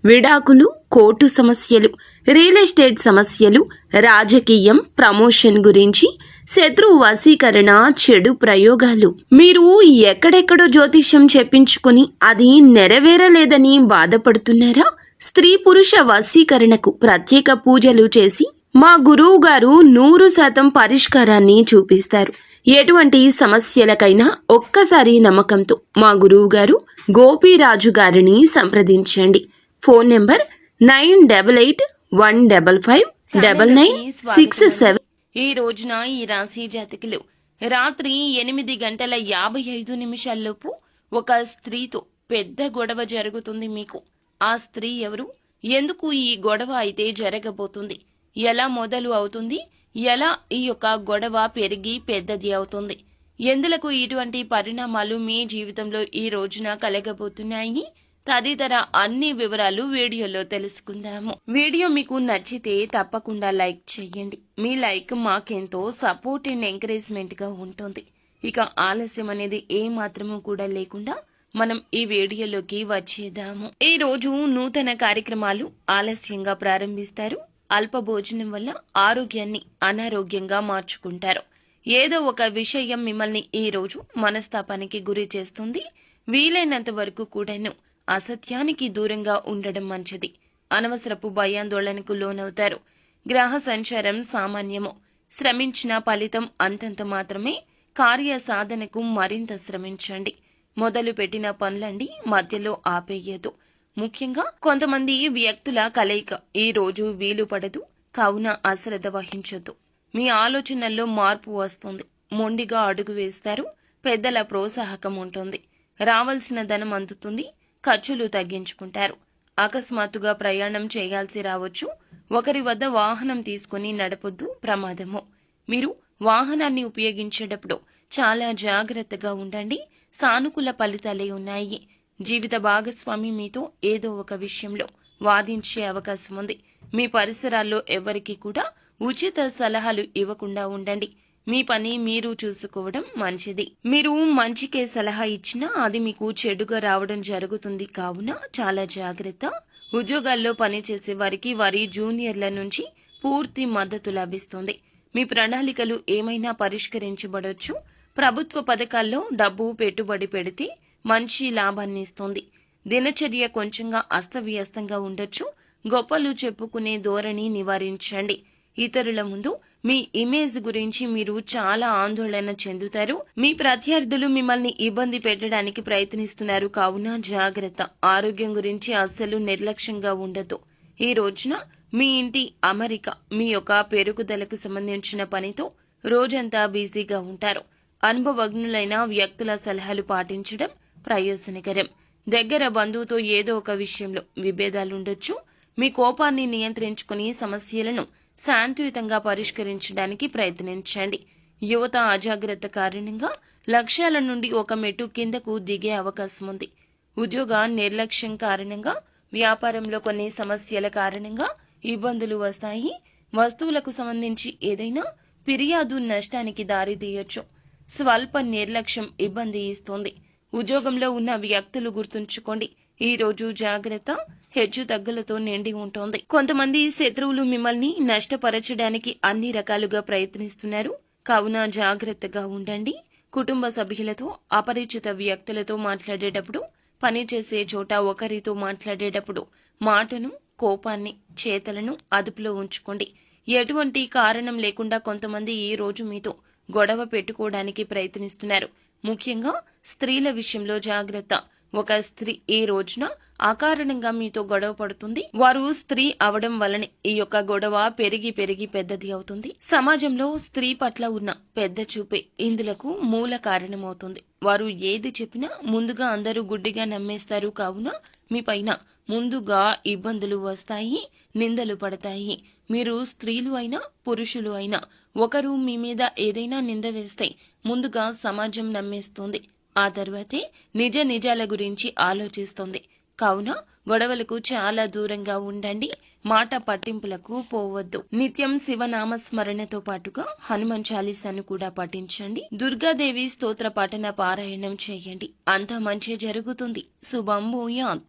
విడాకులు, కోర్టు సమస్యలు, real estate సమస్యలు, రాజకీయం, ప్రమోషన్ గురించి, శత్రువు వశీకరణ, చెడు ప్రయోగాలు. మీరు ఎక్కడెక్కడో జ్యోతిష్యం చెప్పించుకుని అది నెరవేరలేదని బాధపడుతున్నారా? స్త్రీ పురుష వశీకరణకు ప్రత్యేక పూజలు చేసి మా గురువు గారు 100% పరిష్కారాన్ని చూపిస్తారు. ఎటువంటి సమస్యలకైనా ఒక్కసారి నమ్మకంతో మా గురువు గారు గోపీరాజు గారిని సంప్రదించండి. Phone number 9815559967. ఈ రోజున ఈ రాశి జాతకులు రాత్రి 8:55 ఒక స్త్రీతో పెద్ద గొడవ జరుగుతుంది. మీకు ఆ స్త్రీ ఎవరు, ఎందుకు ఈ గొడవ అయితే జరగబోతుంది, ఎలా మొదలు అవుతుంది, ఎలా ఈ యొక్క గొడవ పెరిగి పెద్దది అవుతుంది, ఎందులకు ఇటువంటి పరిణామాలు మీ జీవితంలో ఈ రోజున కలగబోతున్నాయి తదితర అన్ని వివరాలు వీడియోలో తెలుసుకుందాము. వీడియో మీకు నచ్చితే తప్పకుండా లైక్ చేయండి. మీ లైక్ మాకెంతో సపోర్ట్ అండ్ ఎంకరేజ్మెంట్ గా ఉంటుంది. ఇక ఆలస్యం అనేది ఏ మాత్రము కూడా లేకుండా మనం ఈ వీడియోలోకి వచ్చేద్దాము. ఈ రోజు నూతన కార్యక్రమాలు ఆలస్యంగా ప్రారంభిస్తారు. అల్ప భోజనం వల్ల ఆరోగ్యాన్ని అనారోగ్యంగా మార్చుకుంటారు. ఏదో ఒక విషయం మిమ్మల్ని ఈ రోజు మనస్తాపానికి గురి చేస్తుంది. వీలైనంత వరకు కూడాను అసత్యానికి దూరంగా ఉండడం మంచిది. అనవసరపు భయాందోళనకు లోనవుతారు. గ్రహ సంచారం సామాన్యము. శ్రమించిన ఫలితం అంతంత మాత్రమే. కార్య సాధనకు మరింత శ్రమించండి. మొదలు పెట్టిన పనులండి మధ్యలో ఆపేయదు. ముఖ్యంగా కొంతమంది వ్యక్తుల కలయిక ఈ రోజు వీలు పడదు. కావున అశ్రద్ధ వహించొద్దు. మీ ఆలోచనల్లో మార్పు వస్తుంది. మొండిగా అడుగు వేస్తారు. పెద్దల ప్రోత్సాహకం ఉంటుంది. రావాల్సిన ధనం అందుతుంది. ఖర్చులు తగ్గించుకుంటారు. అకస్మాత్తుగా ప్రయాణం చేయాల్సి రావచ్చు. ఒకరి వద్ద వాహనం తీసుకుని నడపొద్దు, ప్రమాదము. మీరు వాహనాన్ని ఉపయోగించేటప్పుడు చాలా జాగ్రత్తగా ఉండండి. సానుకూల ఫలితాలే ఉన్నాయి. జీవిత భాగస్వామి మీతో ఏదో ఒక విషయంలో వాదించే అవకాశం ఉంది. మీ పరిసరాల్లో ఎవరికి కూడా ఉచిత సలహాలు ఇవ్వకుండా ఉండండి. మీ పని మీరు చూసుకోవడం మంచిది. మీరు మంచికే సలహా ఇచ్చినా అది మీకు చెడుగా రావడం జరుగుతుంది. కావున చాలా జాగ్రత్త. ఉద్యోగాల్లో పనిచేసే వారికి వారి జూనియర్ల నుంచి పూర్తి మద్దతు లభిస్తుంది. మీ ప్రణాళికలు ఏమైనా పరిష్కరించబడొచ్చు. ప్రభుత్వ పథకాల్లో డబ్బు పెట్టుబడి పెడితే మంచి లాభాన్ని ఇస్తుంది. దినచర్య కొంచెంగా అస్తవ్యస్తంగా ఉండొచ్చు. గొప్పలు చెప్పుకునే ధోరణి నివారించండి. ఇతరుల ముందు మీ ఇమేజ్ గురించి మీరు చాలా ఆందోళన చెందుతారు. మీ ప్రత్యర్థులు మిమ్మల్ని ఇబ్బంది పెట్టడానికి ప్రయత్నిస్తున్నారు. కావున జాగ్రత్త. ఆరోగ్యం గురించి అస్సలు నిర్లక్ష్యంగా ఉండదు. ఈ రోజున మీ ఇంటి అమరిక, మీ యొక్క పెరుగుదలకు సంబంధించిన పనితో రోజంతా బిజీగా ఉంటారు. అనుభవజ్ఞులైన వ్యక్తుల సలహాలు పాటించడం ప్రయోజనకరం. దగ్గర బంధువుతో ఏదో ఒక విషయంలో విభేదాలుండొచ్చు. మీ కోపాన్ని నియంత్రించుకుని సమస్యలను శాంతియుతంగా పరిష్కరించడానికి ప్రయత్నించండి. యువత అజాగ్రత్త కారణంగా లక్ష్యాల నుండి ఒక మెట్టు కిందకు దిగే అవకాశం ఉంది. ఉద్యోగ నిర్లక్ష్యం కారణంగా, వ్యాపారంలో కొన్ని సమస్యల కారణంగా ఇబ్బందులు వస్తాయి. వస్తువులకు సంబంధించి ఏదైనా ఫిర్యాదు నష్టానికి దారితీయొచ్చు. స్వల్ప నిర్లక్ష్యం ఇబ్బంది ఇస్తుంది. ఉద్యోగంలో ఉన్న వ్యక్తులు గుర్తుంచుకోండి. ఈ రోజు జాగ్రత్త. హెచ్చు తగ్గులతో నిండి ఉంటుంది. కొంతమంది శత్రువులు మిమ్మల్ని నష్టపరచడానికి అన్ని రకాలుగా ప్రయత్నిస్తున్నారు. కావున జాగ్రత్తగా ఉండండి. కుటుంబ సభ్యులతో, అపరిచిత వ్యక్తులతో మాట్లాడేటప్పుడు, పనిచేసే చోట ఒకరితో మాట్లాడేటప్పుడు మాటను, కోపాన్ని, చేతలను అదుపులో ఉంచుకోండి. ఎటువంటి కారణం లేకుండా కొంతమంది ఈ రోజు మీతో గొడవ పెట్టుకోవడానికి ప్రయత్నిస్తున్నారు. ముఖ్యంగా స్త్రీల విషయంలో జాగ్రత్త. ఒక స్త్రీ ఈ రోజున అకారణంగా మీతో గొడవ పడుతుంది. వారు స్త్రీ అవడం వలనే ఈ యొక్క గొడవ పెరిగి పెరిగి పెద్దది అవుతుంది. సమాజంలో స్త్రీ పట్ల ఉన్న పెద్ద చూపే ఇందులకు మూల కారణమవుతుంది. వారు ఏది చెప్పినా ముందుగా అందరూ గుడ్డిగా నమ్మేస్తారు. కావున మీ పైన ముందుగా ఇబ్బందులు వస్తాయి, నిందలు పడతాయి. మీరు స్త్రీలు అయినా పురుషులు అయినా ఒకరు మీ మీద ఏదైనా నింద వేస్తే ముందుగా సమాజం నమ్మేస్తుంది. ఆ తర్వాతే నిజాల గురించి ఆలోచిస్తుంది. కావున గొడవలకు చాలా దూరంగా ఉండండి. మాట పట్టింపులకు పోవద్దు. నిత్యం శివనామ స్మరణతో పాటుగా హనుమాన్ చాలీసాను కూడా పఠించండి. దుర్గాదేవి స్తోత్ర పఠన పారాయణం చేయండి. అంతా మంచి జరుగుతుంది. శుభం భూయాత్.